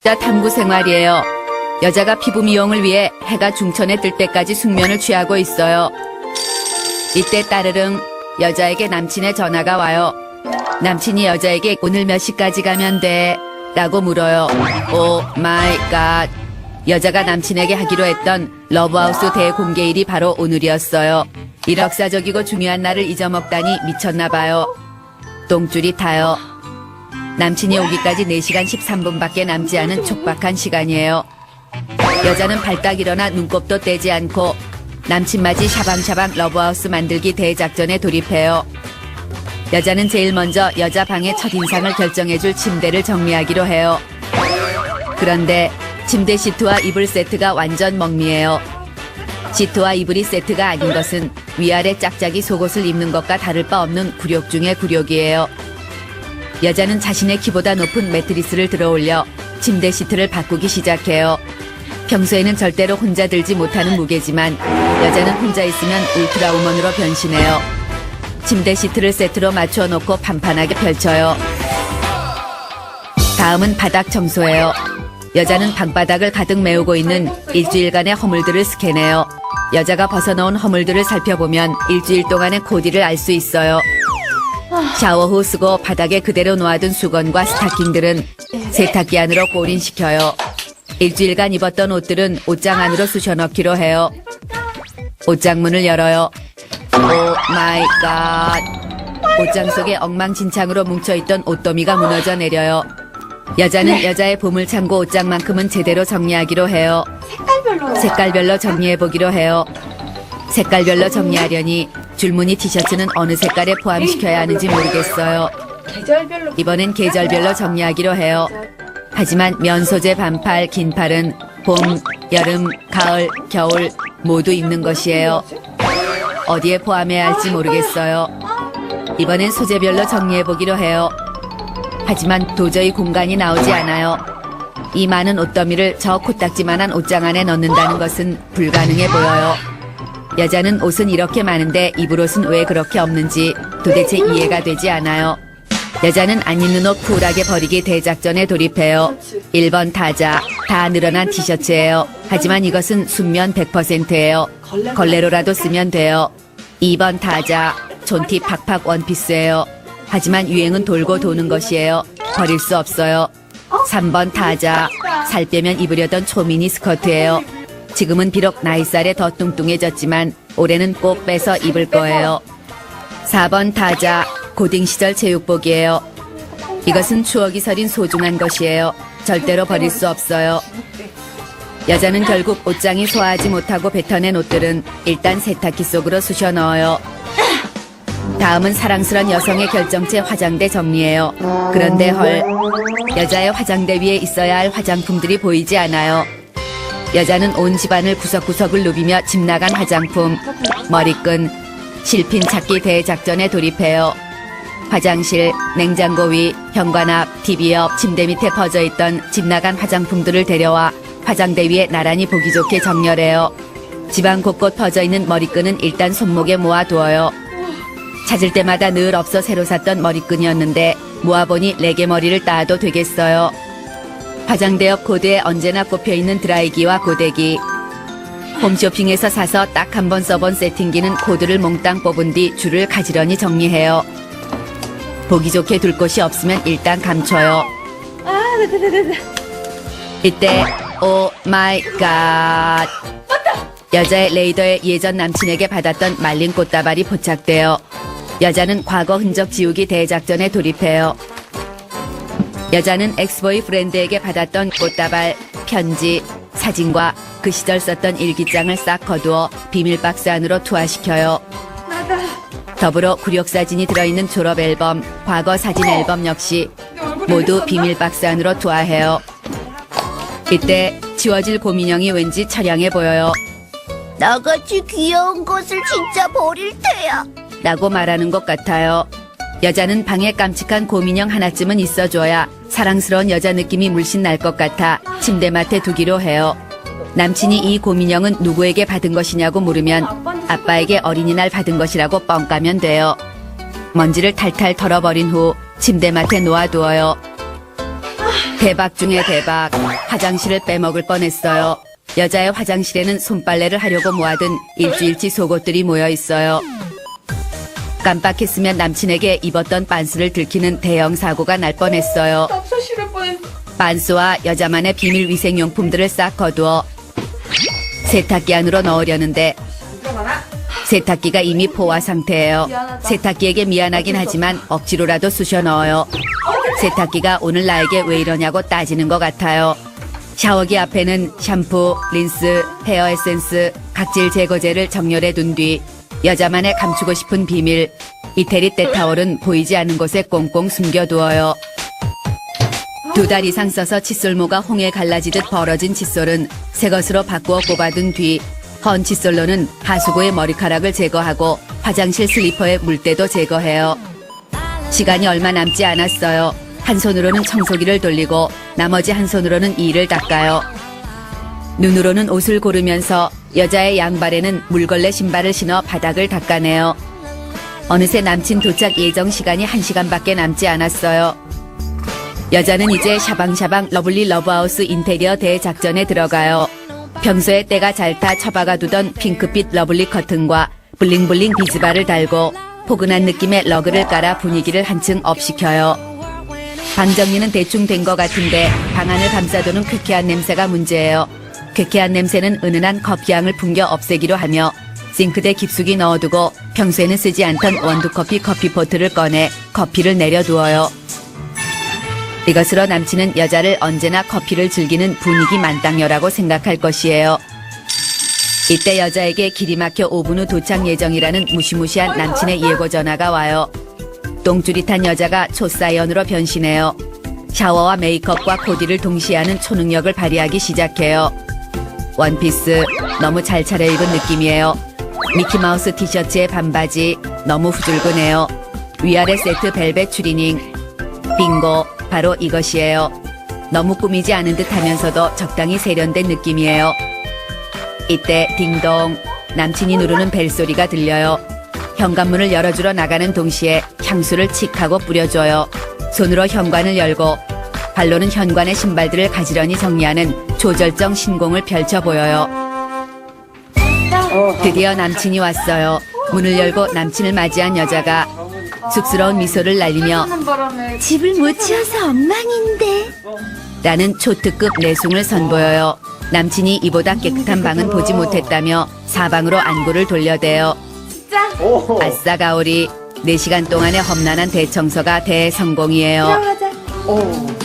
여자 탐구 생활이에요. 여자가 피부 미용을 위해 해가 중천에 뜰 때까지 숙면을 취하고 있어요. 이때 따르릉 여자에게 남친의 전화가 와요. 남친이 여자에게 오늘 몇 시까지 가면 돼? 라고 물어요. 오 마이 갓. 여자가 남친에게 하기로 했던 러브하우스 대공개일이 바로 오늘이었어요. 이렇게 역사적이고 중요한 날을 잊어먹다니 미쳤나봐요. 똥줄이 타요. 남친이 오기까지 4시간 13분밖에 남지 않은 촉박한 시간이에요. 여자는 발딱 일어나 눈곱도 떼지 않고 남친 맞이 샤방샤방 러브하우스 만들기 대작전에 돌입해요. 여자는 제일 먼저 여자 방의 첫인상을 결정해줄 침대를 정리하기로 해요. 그런데 침대 시트와 이불 세트가 완전 멍미예요. 시트와 이불이 세트가 아닌 것은 위아래 짝짝이 속옷을 입는 것과 다를 바 없는 굴욕 중의 굴욕이에요. 여자는 자신의 키보다 높은 매트리스를 들어올려 침대 시트를 바꾸기 시작해요. 평소에는 절대로 혼자 들지 못하는 무게지만 여자는 혼자 있으면 울트라우먼으로 변신해요. 침대 시트를 세트로 맞춰 놓고 판판하게 펼쳐요. 다음은 바닥 청소예요. 여자는 방바닥을 가득 메우고 있는 일주일간의 허물들을 스캔해요. 여자가 벗어놓은 허물들을 살펴보면 일주일 동안의 코디를 알 수 있어요. 샤워 후 쓰고 바닥에 그대로 놓아둔 수건과 스타킹들은 세탁기 안으로 골인시켜요. 일주일간 입었던 옷들은 옷장 안으로 쑤셔넣기로 해요. 옷장 문을 열어요. 오 마이 갓. 옷장 속에 엉망진창으로 뭉쳐있던 옷더미가 무너져 내려요. 여자는 여자의 보물창고 옷장만큼은 제대로 정리하기로 해요. 색깔별로 정리해보기로 해요. 색깔별로 정리하려니 줄무늬 티셔츠는 어느 색깔에 포함시켜야 하는지 모르겠어요. 이번엔 계절별로 정리하기로 해요. 하지만 면 소재 반팔, 긴팔은 봄, 여름, 가을, 겨울 모두 입는 것이에요. 어디에 포함해야 할지 모르겠어요. 이번엔 소재별로 정리해보기로 해요. 하지만 도저히 공간이 나오지 않아요. 이 많은 옷더미를 저 코딱지만한 옷장 안에 넣는다는 것은 불가능해 보여요. 여자는 옷은 이렇게 많은데 입을 옷은 왜 그렇게 없는지 도대체 이해가 되지 않아요. 여자는 안 입는 옷 쿨하게 버리기 대작전에 돌입해요. 1번 타자, 다 늘어난 티셔츠예요. 하지만 이것은 순면 100%예요. 걸레로라도 쓰면 돼요. 2번 타자, 촌티 팍팍 원피스예요. 하지만 유행은 돌고 도는 것이에요. 버릴 수 없어요. 3번 타자, 살 빼면 입으려던 초미니 스커트예요. 지금은 비록 나이살에 더 뚱뚱해졌지만 올해는 꼭 빼서 입을 거예요. 4번 타자, 고딩 시절 체육복이에요. 이것은 추억이 서린 소중한 것이에요. 절대로 버릴 수 없어요. 여자는 결국 옷장이 소화하지 못하고 뱉어낸 옷들은 일단 세탁기 속으로 쑤셔 넣어요. 다음은 사랑스런 여성의 결정체 화장대 정리예요. 그런데 헐, 여자의 화장대 위에 있어야 할 화장품들이 보이지 않아요. 여자는 온 집안을 구석구석을 누비며 집 나간 화장품, 머리끈, 실핀 찾기 대작전에 돌입해요. 화장실, 냉장고 위, 현관 앞, TV 옆, 침대 밑에 퍼져있던 집 나간 화장품들을 데려와 화장대 위에 나란히 보기 좋게 정렬해요. 집안 곳곳 퍼져있는 머리끈은 일단 손목에 모아두어요. 찾을 때마다 늘 없어 새로 샀던 머리끈이었는데 모아보니 레게 머리를 따도 되겠어요. 화장대 옆 코드에 언제나 꼽혀있는 드라이기와 고데기. 홈쇼핑에서 사서 딱 한 번 써본 세팅기는 코드를 몽땅 뽑은 뒤 줄을 가지런히 정리해요. 보기 좋게 둘 곳이 없으면 일단 감춰요. 이때 오 마이 갓. 여자의 레이더에 예전 남친에게 받았던 말린 꽃다발이 포착돼요. 여자는 과거 흔적 지우기 대작전에 돌입해요. 여자는 엑스보이 프렌드에게 받았던 꽃다발, 편지, 사진과 그 시절 썼던 일기장을 싹 거두어 비밀 박스 안으로 투하시켜요. 더불어 구력사진이 들어있는 졸업 앨범, 과거 사진 앨범 역시 모두 비밀 박스 안으로 투하해요. 이때 지워질 곰인형이 왠지 처량해 보여요. 나같이 귀여운 것을 진짜 버릴 테야. 라고 말하는 것 같아요. 여자는 방에 깜찍한 곰인형 하나쯤은 있어줘야 사랑스러운 여자 느낌이 물씬 날 것 같아 침대맡에 두기로 해요. 남친이 이 곰인형은 누구에게 받은 것이냐고 물으면 아빠에게 어린이날 받은 것이라고 뻥 까면 돼요. 먼지를 탈탈 털어버린 후 침대맡에 놓아두어요. 대박 중에 대박. 화장실을 빼먹을 뻔했어요. 여자의 화장실에는 손빨래를 하려고 모아둔 일주일치 속옷들이 모여 있어요. 깜빡했으면 남친에게 입었던 빤스를 들키는 대형 사고가 날 뻔했어요. 낙서 싫을 뻔했. 빤스와 여자만의 비밀 위생용품들을 싹 거두어 세탁기 안으로 넣으려는데 들어가나? 세탁기가 이미 포화 상태예요. 미안하다. 세탁기에게 미안하긴 하지만 억지로라도 쑤셔 넣어요. 세탁기가 오늘 나에게 왜 이러냐고 따지는 것 같아요. 샤워기 앞에는 샴푸, 린스, 헤어 에센스, 각질 제거제를 정렬해 둔 뒤 여자만의 감추고 싶은 비밀, 이태리 때타올은 보이지 않는 곳에 꽁꽁 숨겨두어요. 2달 이상 써서 칫솔모가 홍에 갈라지듯 벌어진 칫솔은 새 것으로 바꾸어 꼽아둔 뒤 헌 칫솔로는 하수구의 머리카락을 제거하고 화장실 슬리퍼의 물때도 제거해요. 시간이 얼마 남지 않았어요. 한 손으로는 청소기를 돌리고 나머지 한 손으로는 이를 닦아요. 눈으로는 옷을 고르면서 여자의 양발에는 물걸레 신발을 신어 바닥을 닦아내요. 어느새 남친 도착 예정 시간이 1시간밖에 남지 않았어요. 여자는 이제 샤방샤방 러블리 러브하우스 인테리어 대작전에 들어가요. 평소에 때가 잘 타 처박아 두던 핑크빛 러블리 커튼과 블링블링 비즈바를 달고 포근한 느낌의 러그를 깔아 분위기를 한층 업시켜요. 방 정리는 대충 된 것 같은데 방 안을 감싸도는 쾌쾌한 냄새가 문제예요. 쾌쾌한 냄새는 은은한 커피향을 풍겨 없애기로 하며 싱크대 깊숙이 넣어두고 평소에는 쓰지 않던 원두커피 커피포트를 꺼내 커피를 내려두어요. 이것으로 남친은 여자를 언제나 커피를 즐기는 분위기 만땅녀라고 생각할 것이에요. 이때 여자에게 길이 막혀 5분 후 도착 예정이라는 무시무시한 남친의 예고 전화가 와요. 똥줄이 탄 여자가 초사이언으로 변신해요. 샤워와 메이크업과 코디를 동시에 하는 초능력을 발휘하기 시작해요. 원피스, 너무 잘 차려입은 느낌이에요. 미키마우스 티셔츠에 반바지, 너무 후줄근해요. 위아래 세트 벨벳 추리닝. 빙고, 바로 이것이에요. 너무 꾸미지 않은 듯 하면서도 적당히 세련된 느낌이에요. 이때 딩동, 남친이 누르는 벨소리가 들려요. 현관문을 열어주러 나가는 동시에 향수를 칙 하고 뿌려줘요. 손으로 현관을 열고 발로는 현관의 신발들을 가지런히 정리하는 조절정 신공을 펼쳐 보여요. 드디어 남친이 왔어요. 문을 열고 남친을 맞이한 여자가 쑥스러운 미소를 날리며 하는 바람에 집을 못 치워서 엉망인데. 라는 초특급 내숭을 선보여요. 남친이 이보다 깨끗한 방은 보지 못했다며 사방으로 안구를 돌려대요. 진짜 아싸 가오리, 4시간 동안의 험난한 대청소가 대성공이에요. 들어가자.